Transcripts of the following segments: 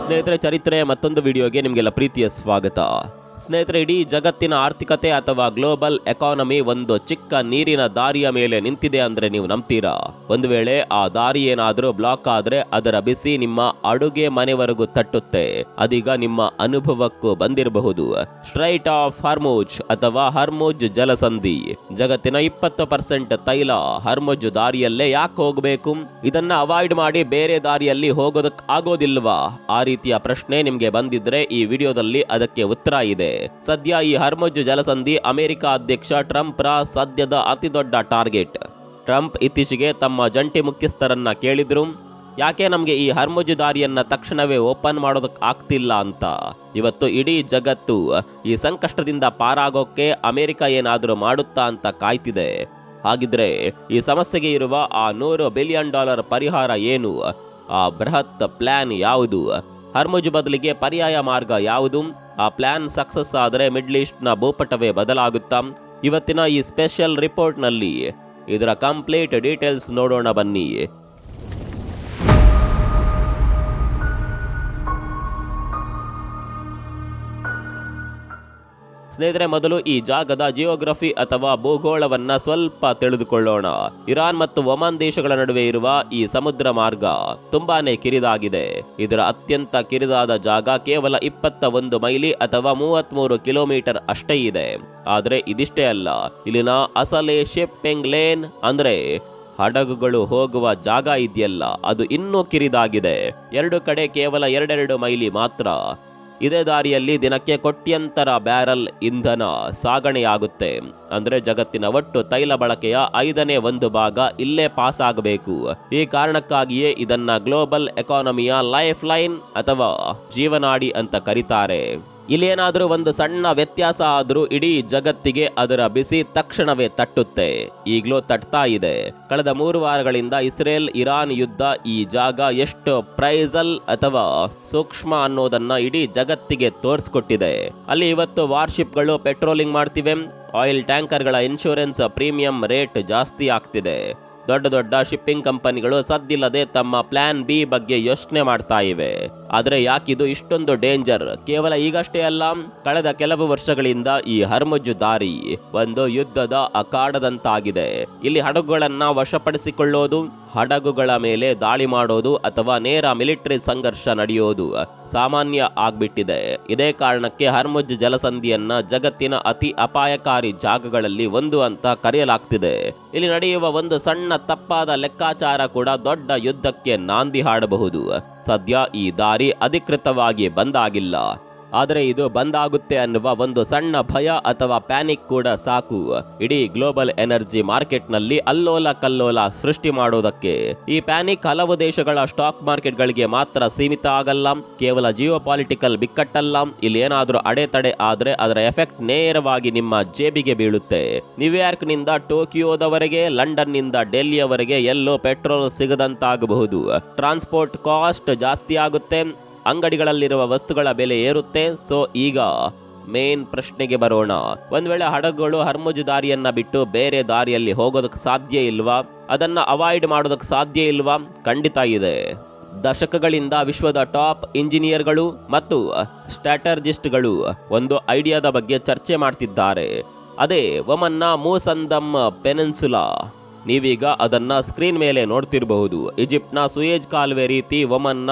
ಸ್ನೇಹಿತರೆ, ಚರಿತ್ರೆಯ ಮತ್ತೊಂದು ವಿಡಿಯೋಗೆ ನಿಮಗೆಲ್ಲ ಪ್ರೀತಿಯ ಸ್ವಾಗತ. ಸ್ನೇಹಿತರೆ, ಇಡೀ ಜಗತ್ತಿನ ಆರ್ಥಿಕತೆ ಅಥವಾ ಗ್ಲೋಬಲ್ ಎಕಾನಮಿ ಒಂದು ಚಿಕ್ಕ ನೀರಿನ ದಾರಿಯ ಮೇಲೆ ನಿಂತಿದೆ ಅಂದ್ರೆ ನೀವು ನಂಬ್ತೀರಾ? ಒಂದು ವೇಳೆ ಆ ದಾರಿ ಏನಾದ್ರೂ ಬ್ಲಾಕ್ ಆದ್ರೆ ಅದರ ಬಿಸಿ ನಿಮ್ಮ ಅಡುಗೆ ಮನೆವರೆಗೂ ತಟ್ಟುತ್ತೆ. ಅದೀಗ ನಿಮ್ಮ ಅನುಭವಕ್ಕೂ ಬಂದಿರಬಹುದು. ಸ್ಟ್ರೈಟ್ ಆಫ್ ಹರ್ಮುಜ್ ಅಥವಾ ಹರ್ಮುಜ್ ಜಲಸಂಧಿ. ಜಗತ್ತಿನ 20% ತೈಲ ಹರ್ಮುಜ್ ದಾರಿಯಲ್ಲೇ ಯಾಕೆ ಹೋಗಬೇಕು? ಇದನ್ನ ಅವಾಯ್ಡ್ ಮಾಡಿ ಬೇರೆ ದಾರಿಯಲ್ಲಿ ಹೋಗೋದಕ್ಕೆ ಆಗೋದಿಲ್ವಾ? ಆ ರೀತಿಯ ಪ್ರಶ್ನೆ ನಿಮ್ಗೆ ಬಂದಿದ್ರೆ ಈ ವಿಡಿಯೋದಲ್ಲಿ ಅದಕ್ಕೆ ಉತ್ತರ ಇದೆ. ಸದ್ಯ ಈ ಹರ್ಮುಜ್ ಜಲಸಂಧಿ ಅಮೆರಿಕ ಅಧ್ಯಕ್ಷ ಟ್ರಂಪ್ ರ ಸದ್ಯದ ಅತಿ ದೊಡ್ಡ ಟಾರ್ಗೆಟ್. ಟ್ರಂಪ್ ಇತ್ತೀಚೆಗೆ ತಮ್ಮ ಜಂಟಿ ಮುಖ್ಯಸ್ಥರನ್ನ ಕೇಳಿದ್ರು, ಯಾಕೆ ನಮಗೆ ಈ ಹರ್ಮುಜ್ ದಾರಿಯನ್ನ ತಕ್ಷಣವೇ ಓಪನ್ ಮಾಡೋದಕ್ಕೆ ಆಗ್ತಿಲ್ಲ ಅಂತ. ಇವತ್ತು ಇಡೀ ಜಗತ್ತು ಈ ಸಂಕಷ್ಟದಿಂದ ಪಾರಾಗೋಕೆ ಅಮೆರಿಕ ಏನಾದರೂ ಮಾಡುತ್ತಾ ಅಂತ ಕಾಯ್ತಿದೆ. ಹಾಗಿದ್ರೆ ಈ ಸಮಸ್ಯೆಗೆ ಇರುವ ಆ $100 ಬಿಲಿಯನ್ ಪರಿಹಾರ ಏನು? ಆ ಬೃಹತ್ ಪ್ಲಾನ್ ಯಾವುದು? ಹರ್ಮುಜ್ ಬದಲಿಗೆ ಪರ್ಯಾಯ ಮಾರ್ಗ ಯಾವುದು? ಆ ಪ್ಲಾನ್ ಸಕ್ಸಸ್ ಆದರೆ ಮಿಡ್ಲ್ ಈಸ್ಟ್ ನ ಭೂಪಟವೇ ಬದಲಾಗುತ್ತಾ? ಇವತ್ತಿನ ಈ ಸ್ಪೆಷಲ್ ರಿಪೋರ್ಟ್ ನಲ್ಲಿ ಇದರ ಕಂಪ್ಲೀಟ್ ಡೀಟೇಲ್ಸ್ ನೋಡೋಣ ಬನ್ನಿ. ಸ್ನೇಹಿತರೆ, ಮೊದಲು ಈ ಜಾಗದ ಜಿಯೋಗ್ರಫಿ ಅಥವಾ ಭೂಗೋಳವನ್ನ ಸ್ವಲ್ಪ ತಿಳಿದುಕೊಳ್ಳೋಣ. ಇರಾನ್ ಮತ್ತು ಒಮಾನ್ ದೇಶಗಳ ನಡುವೆ ಇರುವ ಈ ಸಮುದ್ರ ಮಾರ್ಗ ತುಂಬಾನೇ ಕಿರಿದಾಗಿದೆ. ಇದರ ಅತ್ಯಂತ ಕಿರಿದಾದ ಜಾಗ ಕೇವಲ 21 ಮೈಲಿ ಅಥವಾ 33 ಕಿಲೋಮೀಟರ್ ಅಷ್ಟೇ ಇದೆ. ಆದ್ರೆ ಇದಿಷ್ಟೇ ಅಲ್ಲ, ಇಲ್ಲಿನ ಅಸಲಿ ಶಿಪ್ಪಿಂಗ್ ಲೇನ್ ಅಂದ್ರೆ ಹಡಗುಗಳು ಹೋಗುವ ಜಾಗ ಇದೆಯಲ್ಲ, ಅದು ಇನ್ನೂ ಕಿರಿದಾಗಿದೆ. ಎರಡು ಕಡೆ ಕೇವಲ 2 ಮೈಲಿ ಮಾತ್ರ. ಇದೇ ದಾರಿಯಲ್ಲಿ ದಿನಕ್ಕೆ ಕೋಟ್ಯಂತರ ಬ್ಯಾರಲ್ ಇಂಧನ ಸಾಗಣೆಯಾಗುತ್ತೆ. ಅಂದ್ರೆ ಜಗತ್ತಿನ ಒಟ್ಟು ತೈಲ ಬಳಕೆಯ 5ನೇ 1 ಭಾಗ ಇಲ್ಲೇ ಪಾಸ್ ಆಗಬೇಕು. ಈ ಕಾರಣಕ್ಕಾಗಿಯೇ ಇದನ್ನ ಗ್ಲೋಬಲ್ ಎಕಾನಮಿಯ ಲೈಫ್ ಲೈನ್ ಅಥವಾ ಜೀವನಾಡಿ ಅಂತ ಕರೀತಾರೆ. ಇಲ್ಲೇನಾದ್ರೂ ಒಂದು ಸಣ್ಣ ವ್ಯತ್ಯಾಸ ಆದ್ರೂ ಇಡೀ ಜಗತ್ತಿಗೆ ಅದರ ಬಿಸಿ ತಕ್ಷಣವೇ ತಟ್ಟುತ್ತೆ. ಈಗಲೂ ತಟ್ತಾ ಇದೆ. ಕಳೆದ 3 ವಾರಗಳಿಂದ ಇಸ್ರೇಲ್ ಇರಾನ್ ಯುದ್ಧ ಈ ಜಾಗ ಎಷ್ಟು ಪ್ರೈಸಲ್ ಅಥವಾ ಸೂಕ್ಷ್ಮ ಅನ್ನೋದನ್ನ ಇಡೀ ಜಗತ್ತಿಗೆ ತೋರಿಸ್ಕೊಟ್ಟಿದೆ. ಅಲ್ಲಿ ಇವತ್ತು ವಾರ್ಶಿಪ್ಗಳು ಪೆಟ್ರೋಲಿಂಗ್ ಮಾಡ್ತಿವೆ. ಆಯಿಲ್ ಟ್ಯಾಂಕರ್ಗಳ ಇನ್ಶೂರೆನ್ಸ್ ಪ್ರೀಮಿಯಂ ರೇಟ್ ಜಾಸ್ತಿ ಆಗ್ತಿದೆ. ದೊಡ್ಡ ದೊಡ್ಡ ಶಿಪ್ಪಿಂಗ್ ಕಂಪನಿಗಳು ಸದ್ದಿಲ್ಲದೆ ತಮ್ಮ ಪ್ಲಾನ್ ಬಿ ಬಗ್ಗೆ ಯೋಚನೆ ಮಾಡ್ತಾ ಇವೆ. ಆದ್ರೆ ಯಾಕಿದು ಇಷ್ಟೊಂದು ಡೇಂಜರ್? ಕೇವಲ ಈಗಷ್ಟೇ ಅಲ್ಲ, ಕಳೆದ ಕೆಲವು ವರ್ಷಗಳಿಂದ ಈ ಹರ್ಮುಜ್ ದಾರಿ ಒಂದು ಯುದ್ಧದ ಅಖಾಡದಂತಾಗಿದೆ. ಇಲ್ಲಿ ಹಡಗುಗಳನ್ನ ವಶಪಡಿಸಿಕೊಳ್ಳೋದು, ಹಡಗುಗಳ ಮೇಲೆ ದಾಳಿ ಮಾಡೋದು ಅಥವಾ ನೇರ ಮಿಲಿಟರಿ ಸಂಘರ್ಷ ನಡೆಯೋದು ಸಾಮಾನ್ಯ ಆಗ್ಬಿಟ್ಟಿದೆ. ಇದೇ ಕಾರಣಕ್ಕೆ ಹರ್ಮುಜ್ ಜಲಸಂಧಿಯನ್ನ ಜಗತ್ತಿನ ಅತಿ ಅಪಾಯಕಾರಿ ಜಾಗಗಳಲ್ಲಿ ಒಂದು ಅಂತ ಕರೆಯಲಾಗ್ತಿದೆ. ಇಲ್ಲಿ ನಡೆಯುವ ಒಂದು ಸಣ್ಣ ತಪ್ಪಾದ ಲೆಕ್ಕಾಚಾರ ಕೂಡ ದೊಡ್ಡ ಯುದ್ಧಕ್ಕೆ ನಾಂದಿ ಹಾಡಬಹುದು. ಸದ್ಯ ಈ ದಾರಿ ಅಧಿಕೃತವಾಗಿ ಬಂದಾಗಿಲ್ಲ, ಆದರೆ ಇದು ಬಂದಾಗುತ್ತೆ ಅನ್ನುವ ಒಂದು ಸಣ್ಣ ಭಯ ಅಥವಾ ಪ್ಯಾನಿಕ್ ಕೂಡ ಸಾಕು ಇಡೀ ಗ್ಲೋಬಲ್ ಎನರ್ಜಿ ಮಾರ್ಕೆಟ್ನಲ್ಲಿ ಅಲ್ಲೋಲ ಕಲ್ಲೋಲ ಸೃಷ್ಟಿ ಮಾಡೋದಕ್ಕೆ. ಈ ಪ್ಯಾನಿಕ್ ಹಲವು ದೇಶಗಳ ಸ್ಟಾಕ್ ಮಾರ್ಕೆಟ್ಗಳಿಗೆ ಮಾತ್ರ ಸೀಮಿತ ಆಗಲ್ಲ. ಕೇವಲ ಜಿಯೋಪಾಲಿಟಿಕಲ್ ಬಿಕ್ಕಟ್ಟಲ್ಲ. ಇಲ್ಲಿ ಏನಾದ್ರೂ ಅಡೆತಡೆ ಆದ್ರೆ ಅದರ ಎಫೆಕ್ಟ್ ನೇರವಾಗಿ ನಿಮ್ಮ ಜೇಬಿಗೆ ಬೀಳುತ್ತೆ. ನ್ಯೂಯಾರ್ಕ್ ನಿಂದ ಟೋಕಿಯೋದವರೆಗೆ, ಲಂಡನ್ ನಿಂದ ಡೆಲ್ಲಿಯವರೆಗೆ ಎಲ್ಲೋ ಪೆಟ್ರೋಲ್ ಸಿಗದಂತಾಗಬಹುದು. ಟ್ರಾನ್ಸ್ಪೋರ್ಟ್ ಕಾಸ್ಟ್ ಜಾಸ್ತಿ ಆಗುತ್ತೆ. ಅಂಗಡಿಗಳಲ್ಲಿರುವ ವಸ್ತುಗಳ ಬೆಲೆ ಏರುತ್ತೆ. ಸೊ ಈಗ ಮೇನ್ ಪ್ರಶ್ನೆಗೆ ಬರೋಣ. ಒಂದ್ ವೇಳೆ ಹಡಗುಗಳು ಹರ್ಮುಜ್ ದಾರಿಯನ್ನ ಬಿಟ್ಟು ಬೇರೆ ದಾರಿಯಲ್ಲಿ ಹೋಗೋದಕ್ಕೆ ಸಾಧ್ಯ ಇಲ್ವಾ? ಅದನ್ನ ಅವಾಯ್ಡ್ ಮಾಡೋದಕ್ಕೆ ಸಾಧ್ಯ ಇಲ್ವಾ? ಖಂಡಿತ ಇದೆ. ದಶಕಗಳಿಂದ ವಿಶ್ವದ ಟಾಪ್ ಇಂಜಿನಿಯರ್ಗಳು ಮತ್ತು ಸ್ಟ್ರಾಟಜಿಸ್ಟ್ಗಳು ಒಂದು ಐಡಿಯಾದ ಬಗ್ಗೆ ಚರ್ಚೆ ಮಾಡ್ತಿದ್ದಾರೆ. ಅದೇ ಒಮನ್ನ ಮೂಸಂದಮ್ ಪೆನಿನ್ಸುಲಾ. ನೀವೀಗ ಅದನ್ನ ಸ್ಕ್ರೀನ್ ಮೇಲೆ ನೋಡ್ತಿರಬಹುದು. ಈಜಿಪ್ಟ್ನ ಸುಯೇಜ್ ಕಾಲುವೆ ರೀತಿ ಒಮನ್ನ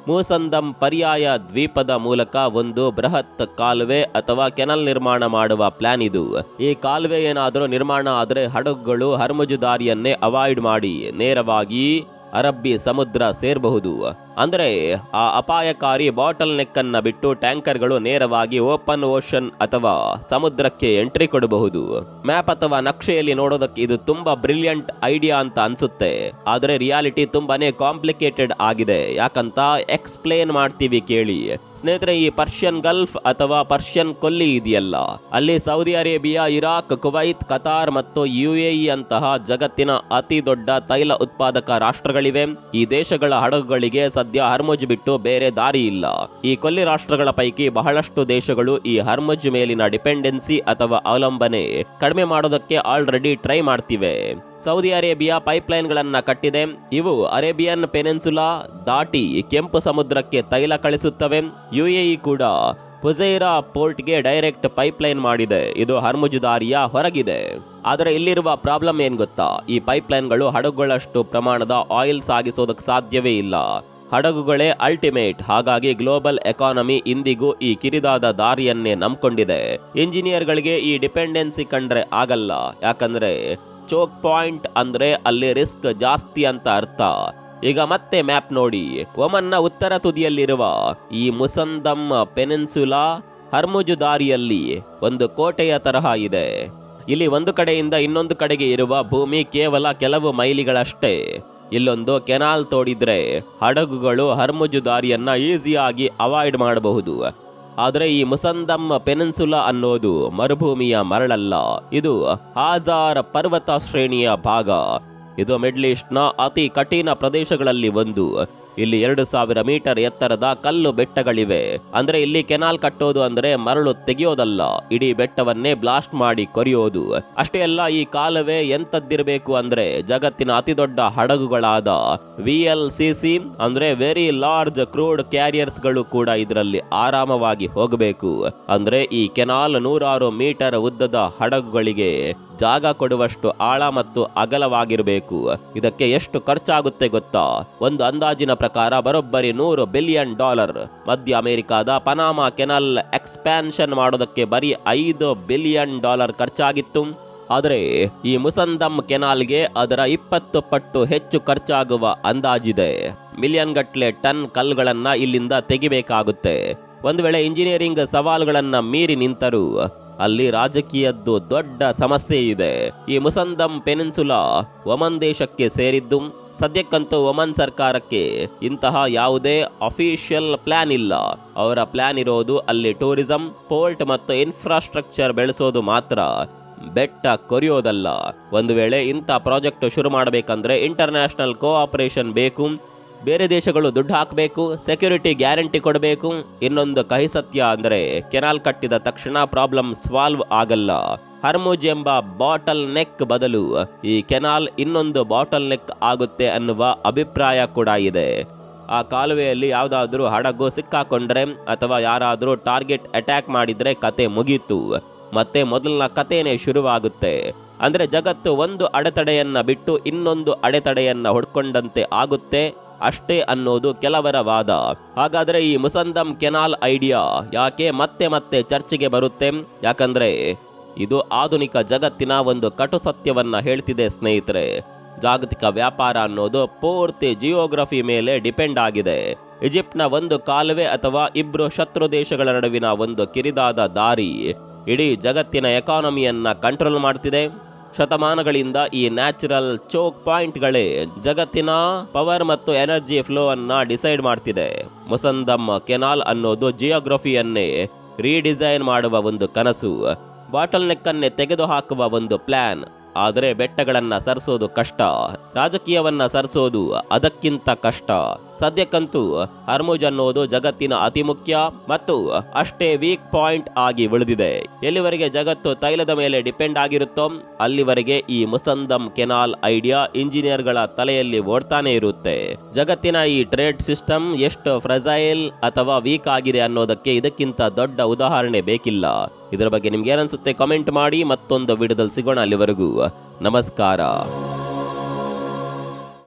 ಮೂಸಂದಮ್ ಪರ್ಯಾಯ ದ್ವೀಪದ ಮೂಲಕ ಒಂದು ಬೃಹತ್ ಕಾಲುವೆ ಅಥವಾ ಕೆನಲ್ ನಿರ್ಮಾಣ ಮಾಡುವ ಪ್ಲಾನ್ ಇದು. ಈ ಕಾಲುವೆ ಏನಾದರೂ ನಿರ್ಮಾಣ ಆದರೆ ಹಡಗುಗಳು ಹರ್ಮುಜ್ ದಾರಿಯನ್ನೇ ಅವಾಯ್ಡ್ ಮಾಡಿ ನೇರವಾಗಿ ಅರಬ್ಬಿ ಸಮುದ್ರ ಸೇರಬಹುದು. ಅಂದ್ರೆ ಆ ಅಪಾಯಕಾರಿ ಬಾಟಲ್ ನೆಕ್ ಅನ್ನ ಬಿಟ್ಟು ಟ್ಯಾಂಕರ್ಗಳು ನೇರವಾಗಿ ಓಪನ್ ಓಷನ್ ಅಥವಾ ಸಮುದ್ರಕ್ಕೆ ಎಂಟ್ರಿ ಕೊಡಬಹುದು. ಮ್ಯಾಪ್ ಅಥವಾ ನಕ್ಷೆಯಲ್ಲಿ ನೋಡೋದಕ್ಕೆ ಇದು ತುಂಬಾ ಬ್ರಿಲಿಯಂಟ್ ಐಡಿಯಾ ಅಂತ ಅನ್ಸುತ್ತೆ, ಆದ್ರೆ ರಿಯಾಲಿಟಿ ತುಂಬಾನೇ ಕಾಂಪ್ಲಿಕೇಟೆಡ್ ಆಗಿದೆ. ಯಾಕಂತ ಎಕ್ಸ್ಪ್ಲೇನ್ ಮಾಡ್ತೀವಿ ಕೇಳಿ. ಸ್ನೇಹಿತರೆ, ಈ ಪರ್ಷಿಯನ್ ಗಲ್ಫ್ ಅಥವಾ ಪರ್ಷಿಯನ್ ಕೊಲ್ಲಿ ಇದೆಯಲ್ಲ, ಅಲ್ಲಿ Saudi Arabia, Iraq, Kuwait, Qatar ಮತ್ತು UAE ಅಂತಹ ಜಗತ್ತಿನ ಅತಿ ದೊಡ್ಡ ತೈಲ ಉತ್ಪಾದಕ ರಾಷ್ಟ್ರಗಳಿವೆ. ಈ ದೇಶಗಳ ಹಡಗುಗಳಿಗೆ ಸದ್ಯ ಹರ್ಮುಜ್ ಬಿಟ್ಟು ಬೇರೆ ದಾರಿ ಇಲ್ಲ. ಈ ಕೊಲ್ಲಿ ರಾಷ್ಟ್ರಗಳ ಪೈಕಿ ಬಹಳಷ್ಟು ದೇಶಗಳು ಈ ಹರ್ಮುಜ್ ಮೇಲಿನ ಡಿಪೆಂಡೆನ್ಸಿ ಅಥವಾ ಅವಲಂಬನೆ ಕಡಿಮೆ ಮಾಡೋದಕ್ಕೆ ಆಲ್ರೆಡಿ ಟ್ರೈ ಮಾಡ್ತಿವೆ. ಸೌದಿ ಅರೇಬಿಯಾ ಪೈಪ್ಲೈನ್ಗಳನ್ನ ಕಟ್ಟಿದೆ. ಇವು ಅರೇಬಿಯನ್ ಪೆನಿನ್ಸುಲಾ ದಾಟಿ ಕೆಂಪು ಸಮುದ್ರಕ್ಕೆ ತೈಲ ಕಳಿಸುತ್ತವೆ. UAE ಕೂಡ ಫುಜೈರಾ ಪೋರ್ಟ್ಗೆ ಡೈರೆಕ್ಟ್ ಪೈಪ್ಲೈನ್ ಮಾಡಿದೆ. ಇದು ಹರ್ಮುಜ್ ದಾರಿಯ ಹೊರಗಿದೆ. ಆದರೆ ಇಲ್ಲಿರುವ ಪ್ರಾಬ್ಲಮ್ ಏನ್ ಗೊತ್ತಾ? ಈ ಪೈಪ್ಲೈನ್ಗಳು ಹಡಗುಗಳಷ್ಟು ಪ್ರಮಾಣದ ಆಯಿಲ್ ಸಾಗಿಸೋದಕ್ಕೆ ಸಾಧ್ಯವೇ ಇಲ್ಲ. ಹಡಗುಗಳೇ ಅಲ್ಟಿಮೇಟ್. ಹಾಗಾಗಿ ಗ್ಲೋಬಲ್ ಎಕಾನಮಿ ಇಂದಿಗೂ ಈ ಕಿರಿದಾದ ದಾರಿಯನ್ನೇ ನಂಬ್ಕೊಂಡಿದೆ. ಇಂಜಿನಿಯರ್ಗಳಿಗೆ ಈ ಡಿಪೆಂಡೆನ್ಸಿ ಕಂಡ್ರೆ ಆಗಲ್ಲ. ಯಾಕಂದ್ರೆ ಚೋಕ್ ಪಾಯಿಂಟ್ ಅಂದ್ರೆ ಅಲ್ಲಿ ರಿಸ್ಕ್ ಜಾಸ್ತಿ ಅಂತ ಅರ್ಥ. ಈಗ ಮತ್ತೆ ಮ್ಯಾಪ್ ನೋಡಿ. ಒಮನ್ನ ಉತ್ತರ ತುದಿಯಲ್ಲಿರುವ ಈ ಮುಸಂದಮ್ ಪೆನಿನ್ಸುಲಾ ಹರ್ಮುಜ್ ದಾರಿಯಲ್ಲಿ ಒಂದು ಕೋಟೆಯ ತರಹ ಇದೆ. ಇಲ್ಲಿ ಒಂದು ಕಡೆಯಿಂದ ಇನ್ನೊಂದು ಕಡೆಗೆ ಇರುವ ಭೂಮಿ ಕೇವಲ ಕೆಲವು ಮೈಲಿಗಳಷ್ಟೇ. ಇಲ್ಲೊಂದು ಕೆನಾಲ್ ತೋಡಿದ್ರೆ ಹಡಗುಗಳು ಹರ್ಮುಜ್ ದಾರಿಯನ್ನ ಈಸಿಯಾಗಿ ಅವಾಯ್ಡ್ ಮಾಡಬಹುದು. ಆದರೆ ಈ ಮುಸಂದಮ್ ಪೆನಿನ್ಸುಲಾ ಅನ್ನೋದು ಮರುಭೂಮಿಯ ಮರಳಲ್ಲ. ಇದು ಹಾಜಾರ್ ಪರ್ವತ ಶ್ರೇಣಿಯ ಭಾಗ. ಇದು ಮಿಡ್ಲ್ ಈಸ್ಟ್ನ ಅತಿ ಕಠಿಣ ಪ್ರದೇಶಗಳಲ್ಲಿ ಒಂದು. ಇಲ್ಲಿ 2000 ಮೀಟರ್ ಎತ್ತರದ ಕಲ್ಲು ಬೆಟ್ಟಗಳಿವೆ. ಅಂದ್ರೆ ಇಲ್ಲಿ ಕೆನಾಲ್ ಕಟ್ಟೋದು ಅಂದ್ರೆ ಮರಳು ತೆಗೆಯೋದಲ್ಲ, ಇಡೀ ಬೆಟ್ಟವನ್ನೇ ಬ್ಲಾಸ್ಟ್ ಮಾಡಿ ಕೊರಿಯೋದು. ಅಷ್ಟೇ ಅಲ್ಲ, ಈ ಕಾಲುವೆ ಎಂತದ್ದಿರಬೇಕು ಅಂದ್ರೆ ಜಗತ್ತಿನ ಅತಿ ದೊಡ್ಡ ಹಡಗುಗಳಾದ VLCC ಅಂದ್ರೆ ವೆರಿ ಲಾರ್ಜ್ ಕ್ರೂಡ್ ಕ್ಯಾರಿಯರ್ಸ್ ಗಳು ಕೂಡ ಇದರಲ್ಲಿ ಆರಾಮವಾಗಿ ಹೋಗಬೇಕು. ಅಂದ್ರೆ ಈ ಕೆನಾಲ್ 100 ಮೀಟರ್ ಉದ್ದದ ಹಡಗುಗಳಿಗೆ ಜಾಗ ಕೊಡುವಷ್ಟು ಆಳ ಮತ್ತು ಅಗಲವಾಗಿರಬೇಕು. ಇದಕ್ಕೆ ಎಷ್ಟು ಖರ್ಚಾಗುತ್ತೆ ಗೊತ್ತಾ? ಒಂದು ಅಂದಾಜಿನ ಪ್ರಕಾರ ಬರೋಬ್ಬರಿ $100 ಬಿಲಿಯನ್. ಮಧ್ಯ ಅಮೆರಿಕಾದ ಪನಾಮಾ ಕೆನಾಲ್ ಎಕ್ಸ್ಪ್ಯಾನ್ಷನ್ ಮಾಡೋದಕ್ಕೆ ಬರೀ $5 ಬಿಲಿಯನ್ ಖರ್ಚಾಗಿತ್ತು. ಆದರೆ ಈ ಮುಸಂದಮ್ ಕೆನಾಲ್ಗೆ ಅದರ 20 ಪಟ್ಟು ಹೆಚ್ಚು ಖರ್ಚಾಗುವ ಅಂದಾಜಿದೆ. ಮಿಲಿಯನ್ ಗಟ್ಲೆ ಟನ್ ಕಲ್ಲುಗಳನ್ನ ಇಲ್ಲಿಂದ ತೆಗಿಬೇಕಾಗುತ್ತೆ. ಒಂದು ವೇಳೆ ಇಂಜಿನಿಯರಿಂಗ್ ಸವಾಲುಗಳನ್ನ ಮೀರಿ ನಿಂತರೂ ಅಲ್ಲಿ ರಾಜಕೀಯದ್ದು ದೊಡ್ಡ ಸಮಸ್ಯೆ ಇದೆ. ಈ ಮುಸಂದಮ್ ಪೆನಿನ್ಸುಲಾ ಒಮನ್ ದೇಶಕ್ಕೆ ಸೇರಿದ್ದು. ಸದ್ಯಕ್ಕಂತೂ ಒಮನ್ ಸರ್ಕಾರಕ್ಕೆ ಇಂತಹ ಯಾವುದೇ ಅಫಿಷಿಯಲ್ ಪ್ಲಾನ್ ಇಲ್ಲ. ಅವರ ಪ್ಲಾನ್ ಇರೋದು ಅಲ್ಲಿ ಟೂರಿಸಂ, ಪೋರ್ಟ್ ಮತ್ತು ಇನ್ಫ್ರಾಸ್ಟ್ರಕ್ಚರ್ ಬೆಳೆಸೋದು ಮಾತ್ರ, ಬೆಟ್ಟ ಕೊರಿಯೋದಲ್ಲ. ಒಂದು ವೇಳೆ ಇಂಥ ಪ್ರಾಜೆಕ್ಟ್ ಶುರು ಮಾಡಬೇಕಂದ್ರೆ ಇಂಟರ್ನ್ಯಾಷನಲ್ ಕೋಆಪರೇಷನ್ ಬೇಕು. ಬೇರೆ ದೇಶಗಳು ದುಡ್ಡು ಹಾಕಬೇಕು, ಸೆಕ್ಯೂರಿಟಿ ಗ್ಯಾರಂಟಿ ಕೊಡಬೇಕು. ಇನ್ನೊಂದು ಕಹಿ ಸತ್ಯ ಅಂದ್ರೆ ಕೆನಾಲ್ ಕಟ್ಟಿದ ತಕ್ಷಣ ಪ್ರಾಬ್ಲಮ್ ಸಾಲ್ವ್ ಆಗಲ್ಲ. ಹರ್ಮುಜ್ ಎಂಬ ಬಾಟಲ್ ನೆಕ್ ಬದಲು ಈ ಕೆನಾಲ್ ಇನ್ನೊಂದು ಬಾಟಲ್ ನೆಕ್ ಆಗುತ್ತೆ ಅನ್ನುವ ಅಭಿಪ್ರಾಯ ಕೂಡ ಇದೆ. ಆ ಕಾಲುವೆಯಲ್ಲಿ ಯಾವುದಾದ್ರೂ ಹಡಗು ಸಿಕ್ಕಾಕೊಂಡ್ರೆ ಅಥವಾ ಯಾರಾದರೂ ಟಾರ್ಗೆಟ್ ಅಟ್ಯಾಕ್ ಮಾಡಿದ್ರೆ ಕತೆ ಮುಗೀತು. ಮತ್ತೆ ಮೊದಲಿನ ಕಥೆನೇ ಶುರುವಾಗುತ್ತೆ. ಅಂದ್ರೆ ಜಗತ್ತು ಒಂದು ಅಡೆತಡೆಯನ್ನ ಬಿಟ್ಟು ಇನ್ನೊಂದು ಅಡೆತಡೆಯನ್ನ ಹೊಡ್ಕೊಂಡಂತೆ ಆಗುತ್ತೆ ಅಷ್ಟೇ ಅನ್ನೋದು ಕೆಲವರ ವಾದ. ಹಾಗಾದ್ರೆ ಈ ಮುಸಂದಮ್ ಕೆನಾಲ್ ಐಡಿಯಾ ಯಾಕೆ ಮತ್ತೆ ಮತ್ತೆ ಚರ್ಚೆಗೆ ಬರುತ್ತೆ? ಯಾಕಂದ್ರೆ ಇದು ಆಧುನಿಕ ಜಗತ್ತಿನ ಒಂದು ಕಟು ಸತ್ಯವನ್ನ ಹೇಳ್ತಿದೆ ಸ್ನೇಹಿತರೆ. ಜಾಗತಿಕ ವ್ಯಾಪಾರ ಅನ್ನೋದು ಪೂರ್ತಿ ಜಿಯೋಗ್ರಫಿ ಮೇಲೆ ಡಿಪೆಂಡ್ ಆಗಿದೆ. ಈಜಿಪ್ಟ್ನ ಒಂದು ಕಾಲುವೆ ಅಥವಾ ಇಬ್ರು ಶತ್ರು ದೇಶಗಳ ನಡುವಿನ ಒಂದು ಕಿರಿದಾದ ದಾರಿ ಇಡೀ ಜಗತ್ತಿನ ಎಕಾನಮಿಯನ್ನ ಕಂಟ್ರೋಲ್ ಮಾಡ್ತಿದೆ. ಶತಮಾನಗಳಿಂದ ಈ ನ್ಯಾಚುರಲ್ ಚೋಕ್ ಪಾಯಿಂಟ್ಗಳೇ ಜಗತ್ತಿನ ಪವರ್ ಮತ್ತು ಎನರ್ಜಿ ಫ್ಲೋ ಅನ್ನ ಡಿಸೈಡ್ ಮಾಡ್ತಿದೆ. ಮುಸಂದಮ್ ಕೆನಾಲ್ ಅನ್ನೋದು ಜಿಯೋಗ್ರಫಿಯನ್ನೇ ರೀಡಿಸೈನ್ ಮಾಡುವ ಒಂದು ಕನಸು, ಬಾಟಲ್ ನೆಕ್ ಅನ್ನೇ ತೆಗೆದುಹಾಕುವ ಒಂದು ಪ್ಲಾನ್. ಆದರೆ ಬೆಟ್ಟಗಳನ್ನ ಸರಿಸೋದು ಕಷ್ಟ, ರಾಜಕೀಯವನ್ನ ಸರಿಸೋದು ಅದಕ್ಕಿಂತ ಕಷ್ಟ. ಸದ್ಯಕ್ಕಂತೂ ಹರ್ಮುಜ್ ಅನ್ನೋದು ಜಗತ್ತಿನ ಅತಿ ಮುಖ್ಯ ಮತ್ತು ಅಷ್ಟೇ ವೀಕ್ ಪಾಯಿಂಟ್ ಆಗಿ ಉಳಿದಿದೆ. ಎಲ್ಲಿವರೆಗೆ ಜಗತ್ತು ತೈಲದ ಮೇಲೆ ಡಿಪೆಂಡ್ ಆಗಿರುತ್ತೋ ಅಲ್ಲಿವರೆಗೆ ಈ ಮುಸಂದಮ್ ಕೆನಾಲ್ ಐಡಿಯಾ ಇಂಜಿನಿಯರ್ಗಳ ತಲೆಯಲ್ಲಿ ಓಡ್ತಾನೆ ಇರುತ್ತೆ. ಜಗತ್ತಿನ ಈ ಟ್ರೇಡ್ ಸಿಸ್ಟಮ್ ಎಷ್ಟು ಫ್ರೆಜೈಲ್ ಅಥವಾ ವೀಕ್ ಆಗಿದೆ ಅನ್ನೋದಕ್ಕೆ ಇದಕ್ಕಿಂತ ದೊಡ್ಡ ಉದಾಹರಣೆ ಬೇಕಿಲ್ಲ. ಇದರ ಬಗ್ಗೆ ನಿಮ್ಗೆ ಏನನ್ಸುತ್ತೆ ಕಮೆಂಟ್ ಮಾಡಿ. ಮತ್ತೊಂದು ವಿಡಿಯೋದಲ್ಲಿ ಸಿಗೋಣ. ಅಲ್ಲಿವರೆಗೂ ನಮಸ್ಕಾರ.